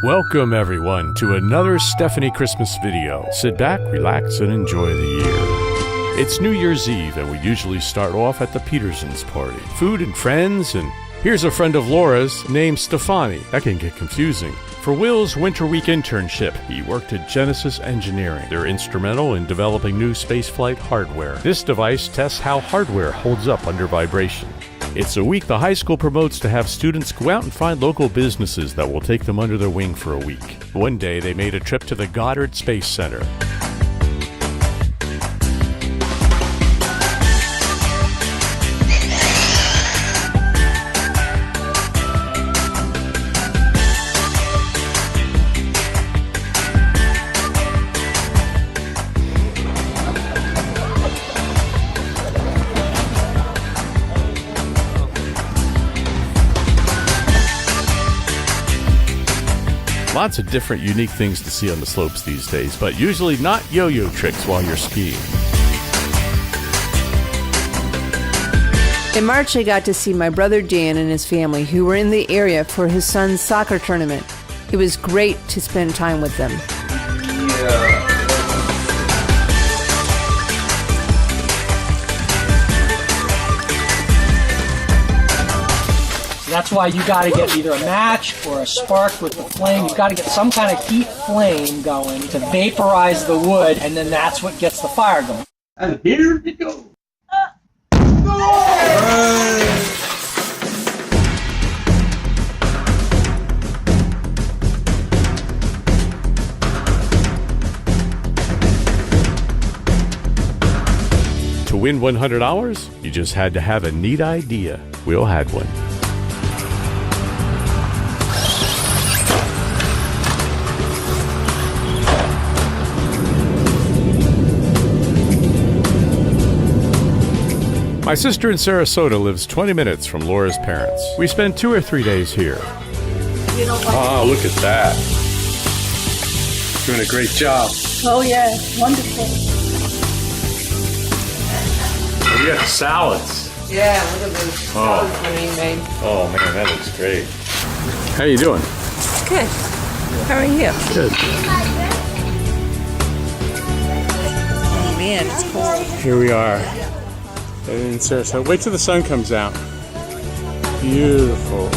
Welcome everyone to another Stefany Christmas video. Sit back, relax, and enjoy the year. It's New Year's Eve, and we usually start off at the Petersons' party. Food and friends, and here's a friend of Laura's named Stefany. That can get confusing. For Will's Winter Week internship, he worked at Genesis Engineering. They're instrumental in developing new spaceflight hardware. This device tests how hardware holds up under vibration. It's a week the high school promotes to have students go out and find local businesses that will take them under their wing for a week. One day, they made a trip to the Goddard Space Center. Lots of different unique things to see on the slopes these days, but usually not yo-yo tricks while you're skiing. In March, I got to see my brother Dan and his family, who were in the area for his son's soccer tournament. It was great to spend time with them. That's why you got to get either a match or a spark with the flame. You've got to get some kind of heat flame going to vaporize the wood, and then that's what gets the fire going. And here we go. To win $100, you just had to have a neat idea. Will had one. My sister in Sarasota lives 20 minutes from Laura's parents. We spend 2 or 3 days here. Oh, look at that. Doing a great job. Oh, yeah. Wonderful. We got salads. Yeah, look at this. Oh. Made. Oh man, that looks great. How you doing? Good. How are you? Good. Oh, man, it's cold. Here we are in Sarasota. Wait till the sun comes out. Beautiful.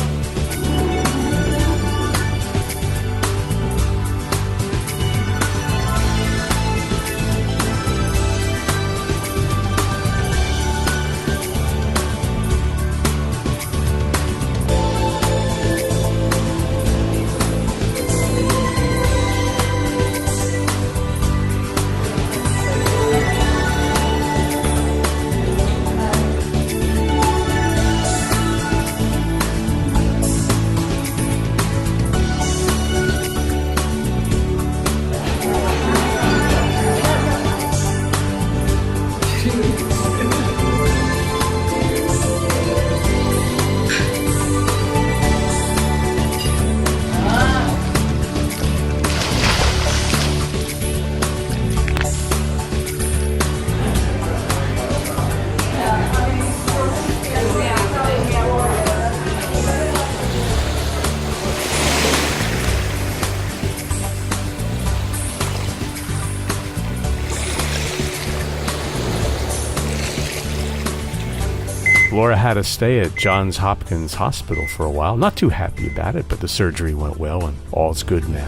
Laura had to stay at Johns Hopkins Hospital for a while. Not too happy about it, but the surgery went well and all's good now.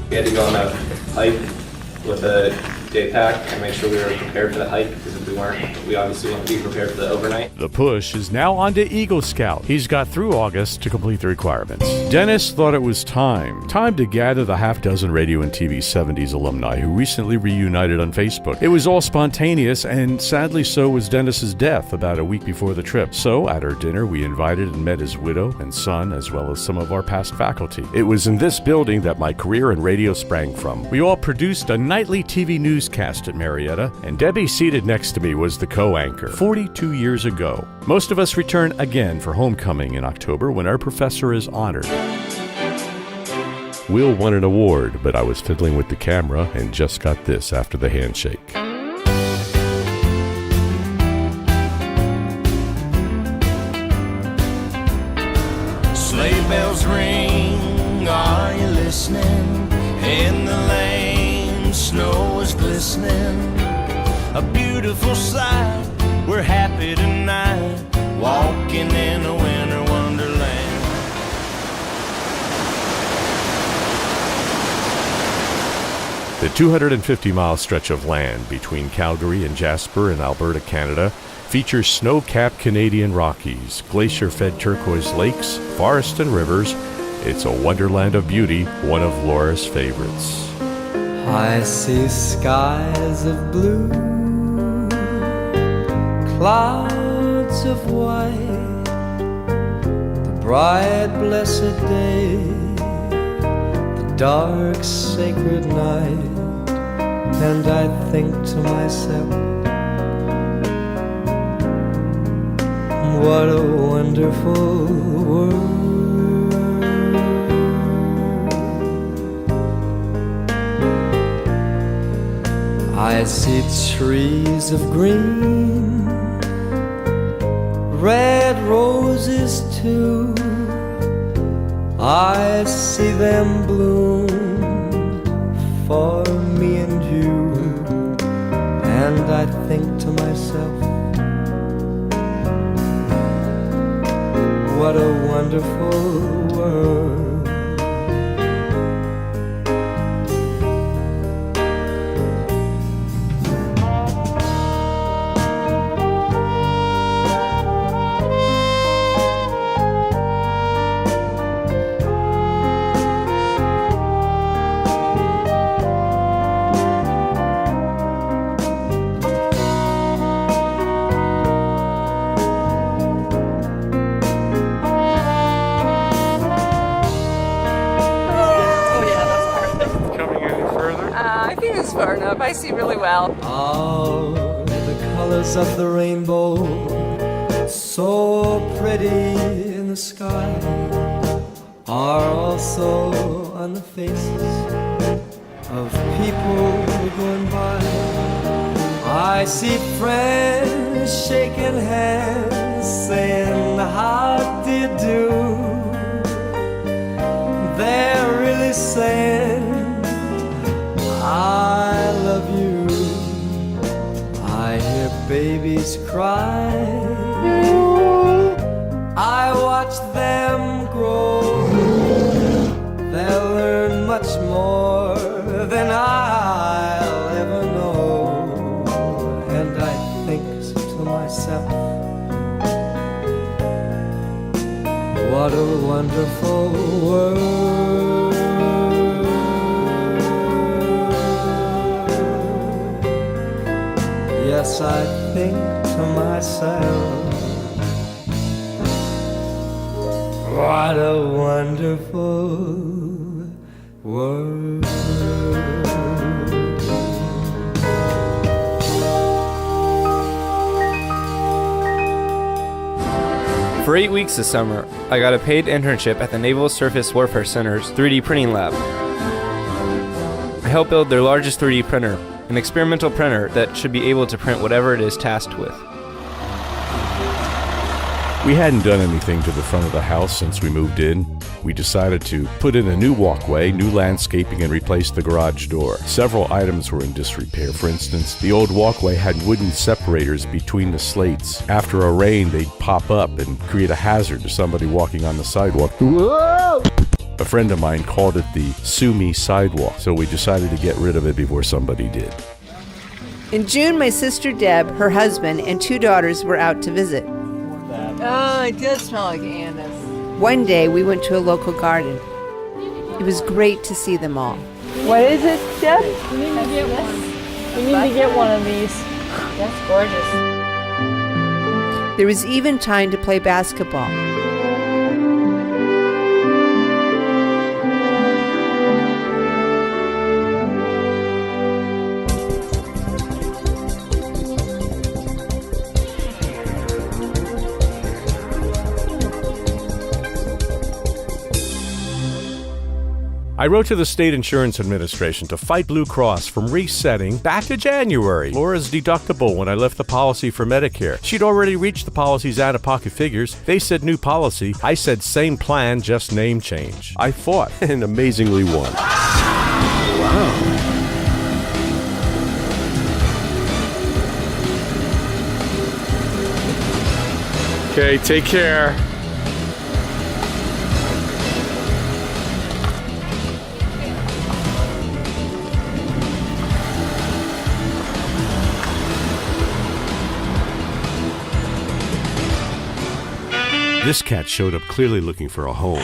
We had to go on a hike with a day pack and make sure we were prepared for the hike, because if we weren't, we obviously wouldn't be prepared for the overnight. The push is now on to Eagle Scout. He's got through August to complete the requirements. Dennis thought it was time to gather the half-dozen radio and TV 70s alumni who recently reunited on Facebook. It was all spontaneous, and sadly so was Dennis's death about a week before the trip. So at our dinner, we invited and met his widow and son, as well as some of our past faculty. It was in this building that my career in radio sprang from. We all produced a nightly TV newscast at Marietta, and Debbie, seated next to me, was the co-anchor 42 years ago. Most of us return again for homecoming in October, when our professor is honored. Will won an award, but I was fiddling with the camera and just got this after the handshake. Sleigh bells ring listening. In the lane, snow is glistening. A beautiful sight, we're happy tonight, walking in a winter wonderland. The 250-mile stretch of land between Calgary and Jasper in Alberta, Canada, features snow-capped Canadian Rockies, glacier-fed turquoise lakes, forests and rivers. It's a wonderland of beauty, one of Laura's favorites. I see skies of blue, clouds of white, the bright blessed day, the dark sacred night, and I think to myself, what a wonderful world. I see trees of green, red roses too. I see them bloom for me and you, and I think to myself, what a wonderful world. Far enough. I see really well. Oh, the colors of the rainbow, so pretty in the sky, are also on the faces of people going by. I see friends shaking hands, saying, how do you do? They're really saying, I love you. I hear babies cry, I watch them grow. They'll learn much more than I'll ever know. And I think to myself, what a wonderful world. Yes, I think to myself, what a wonderful world. For 8 weeks this summer, I got a paid internship at the Naval Surface Warfare Center's 3D printing lab. I helped build their largest 3D printer, an experimental printer that should be able to print whatever it is tasked with. We hadn't done anything to the front of the house since we moved in. We decided to put in a new walkway, new landscaping, and replace the garage door. Several items were in disrepair. For instance, the old walkway had wooden separators between the slates. After a rain, they'd pop up and create a hazard to somebody walking on the sidewalk. Whoa! A friend of mine called it the Sue Me sidewalk, so we decided to get rid of it before somebody did. In June, my sister Deb, her husband, and 2 daughters were out to visit. Oh, it does smell like anise. One day, we went to a local garden. It was great to see them all. What is it, Deb? We need to get one. We need to get one of these. That's gorgeous. There was even time to play basketball. I wrote to the State Insurance Administration to fight Blue Cross from resetting back to January Laura's deductible when I left the policy for Medicare. She'd already reached the policy's out-of-pocket figures. They said new policy. I said same plan, just name change. I fought and amazingly won. Wow. Okay, take care. This cat showed up clearly looking for a home.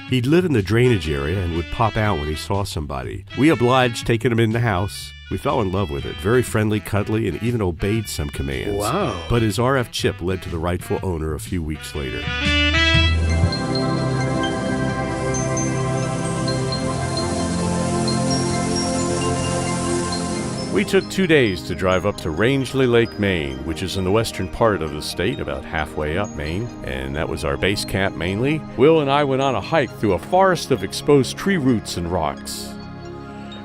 He'd live in the drainage area and would pop out when he saw somebody. We obliged taking him in the house. We fell in love with it. Very friendly, cuddly, and even obeyed some commands. Wow. But his RF chip led to the rightful owner a few weeks later. We took 2 days to drive up to Rangeley Lake, Maine, which is in the western part of the state, about halfway up Maine, and that was our base camp mainly. Will and I went on a hike through a forest of exposed tree roots and rocks.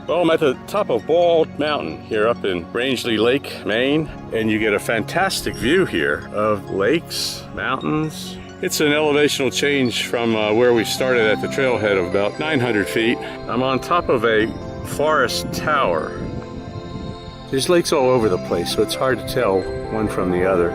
Well, I'm at the top of Bald Mountain here up in Rangeley Lake, Maine, and you get a fantastic view here of lakes, mountains. It's an elevational change from where we started at the trailhead of about 900 feet. I'm on top of a forest tower. There's lakes all over the place, so it's hard to tell one from the other.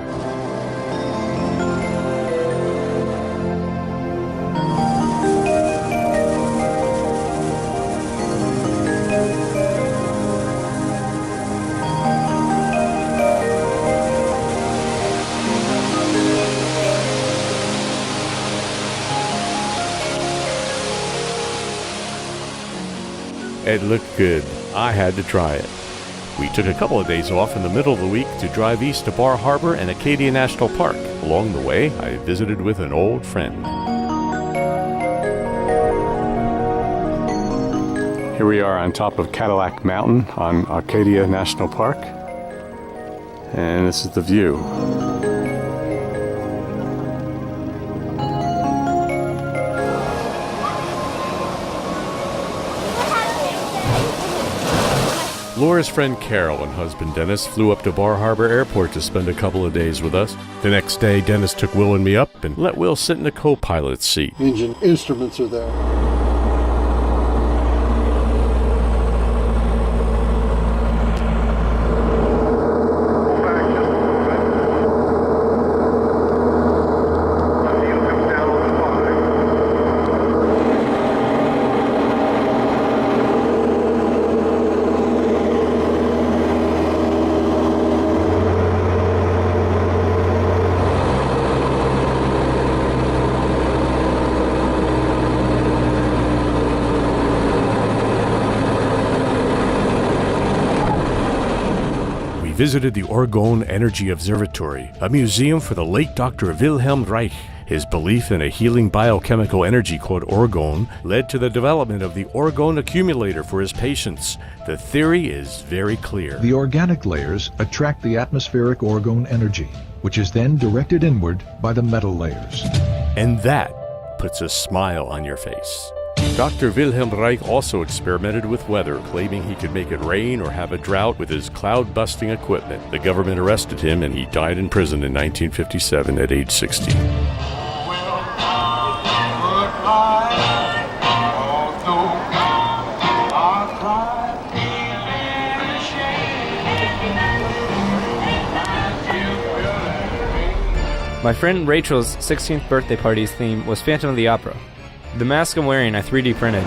It looked good. I had to try it. We took a couple of days off in the middle of the week to drive east to Bar Harbor and Acadia National Park. Along the way, I visited with an old friend. Here we are on top of Cadillac Mountain on Acadia National Park. And this is the view. Laura's friend Carol and husband Dennis flew up to Bar Harbor Airport to spend a couple of days with us. The next day, Dennis took Will and me up and let Will sit in the co-pilot's seat. Engine instruments are there. Visited the Orgone Energy Observatory, a museum for the late Dr. Wilhelm Reich. His belief in a healing biochemical energy called orgone led to the development of the orgone accumulator for his patients. The theory is very clear. The organic layers attract the atmospheric orgone energy, which is then directed inward by the metal layers. And that puts a smile on your face. Dr. Wilhelm Reich also experimented with weather, claiming he could make it rain or have a drought with his cloud-busting equipment. The government arrested him and he died in prison in 1957 at age 60. My friend Rachel's 16th birthday party's theme was Phantom of the Opera. The mask I'm wearing I 3D printed.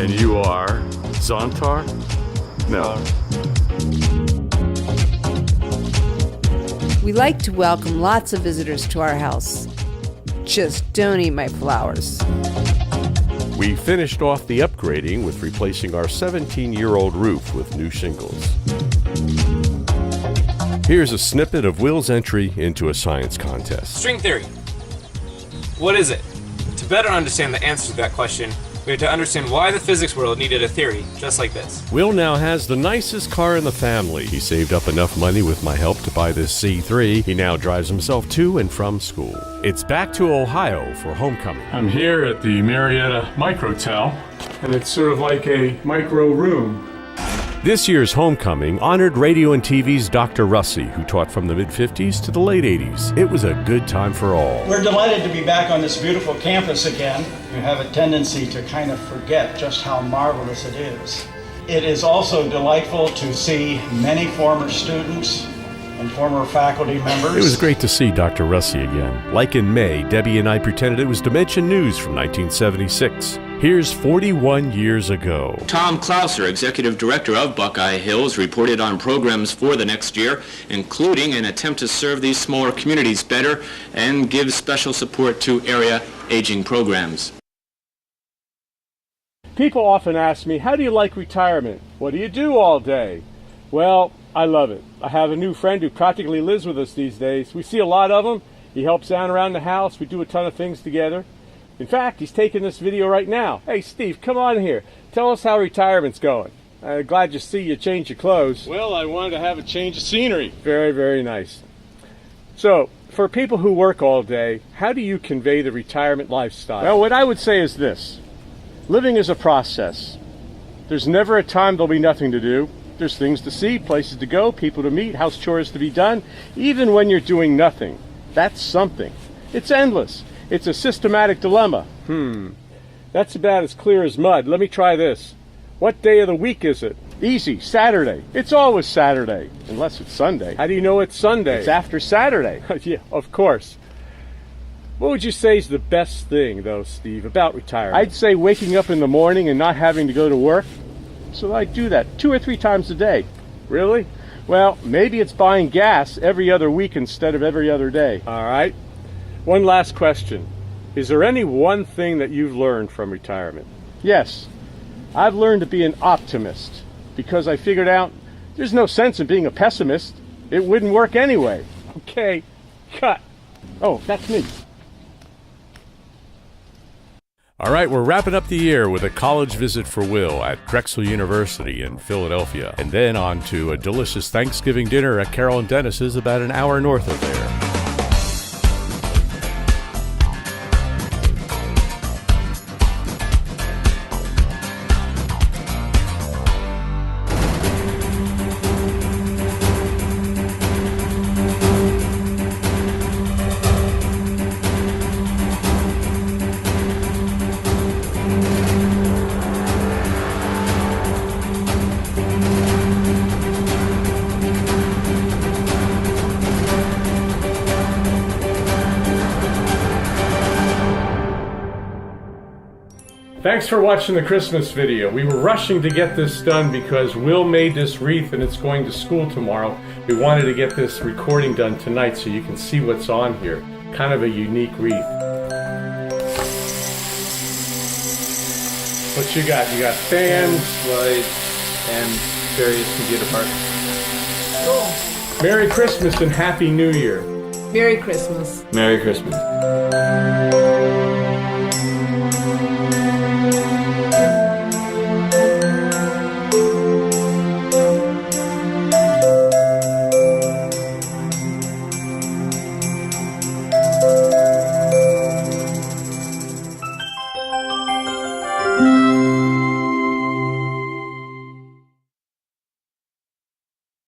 And you are Zontar? No. We like to welcome lots of visitors to our house. Just don't eat my flowers. We finished off the upgrading with replacing our 17-year-old roof with new shingles. Here's a snippet of Will's entry into a science contest. String theory. What is it? To better understand the answer to that question, we have to understand why the physics world needed a theory just like this. Will now has the nicest car in the family. He saved up enough money with my help to buy this C3. He now drives himself to and from school. It's back to Ohio for homecoming. I'm here at the Marietta Microtel, and it's sort of like a micro room. This year's homecoming honored radio and TV's Dr. Russi, who taught from the mid-50s to the late 80s. It was a good time for all. We're delighted to be back on this beautiful campus again. You have a tendency to kind of forget just how marvelous it is. It is also delightful to see many former students and former faculty members. It was great to see Dr. Russi again. Like in May, Debbie and I pretended it was Dimension News from 1976. Here's 41 years ago. Tom Clouser, Executive Director of Buckeye Hills, reported on programs for the next year, including an attempt to serve these smaller communities better and give special support to area aging programs. People often ask me, how do you like retirement? What do you do all day? Well, I love it. I have a new friend who practically lives with us these days. We see a lot of him. He helps out around the house. We do a ton of things together. In fact, he's taking this video right now. Hey, Steve, come on here. Tell us how retirement's going. Glad to see you change your clothes. Well, I wanted to have a change of scenery. Very, very nice. So, for people who work all day, how do you convey the retirement lifestyle? Well, what I would say is this. Living is a process. There's never a time there'll be nothing to do. There's things to see, places to go, people to meet, house chores to be done. Even when you're doing nothing, that's something. It's endless. It's a systematic dilemma. That's about as clear as mud. Let me try this. What day of the week is it? Easy, Saturday. It's always Saturday, unless it's Sunday. How do you know it's Sunday? It's after Saturday. Yeah, of course. What would you say is the best thing, though, Steve, about retirement? I'd say waking up in the morning and not having to go to work. So I do that 2 or 3 times a day. Really? Well, maybe it's buying gas every other week instead of every other day. All right. One last question. Is there any one thing that you've learned from retirement? Yes. I've learned to be an optimist because I figured out there's no sense in being a pessimist. It wouldn't work anyway. Okay, cut. Oh, that's me. All right, we're wrapping up the year with a college visit for Will at Drexel University in Philadelphia, and then on to a delicious Thanksgiving dinner at Carol and Dennis's about an hour north of there. Thanks for watching the Christmas video. We were rushing to get this done because Will made this wreath and it's going to school tomorrow. We wanted to get this recording done tonight so you can see what's on here. Kind of a unique wreath. What you got? You got fans, Lights, and various computer parts. Cool. Merry Christmas and Happy New Year. Merry Christmas. Merry Christmas.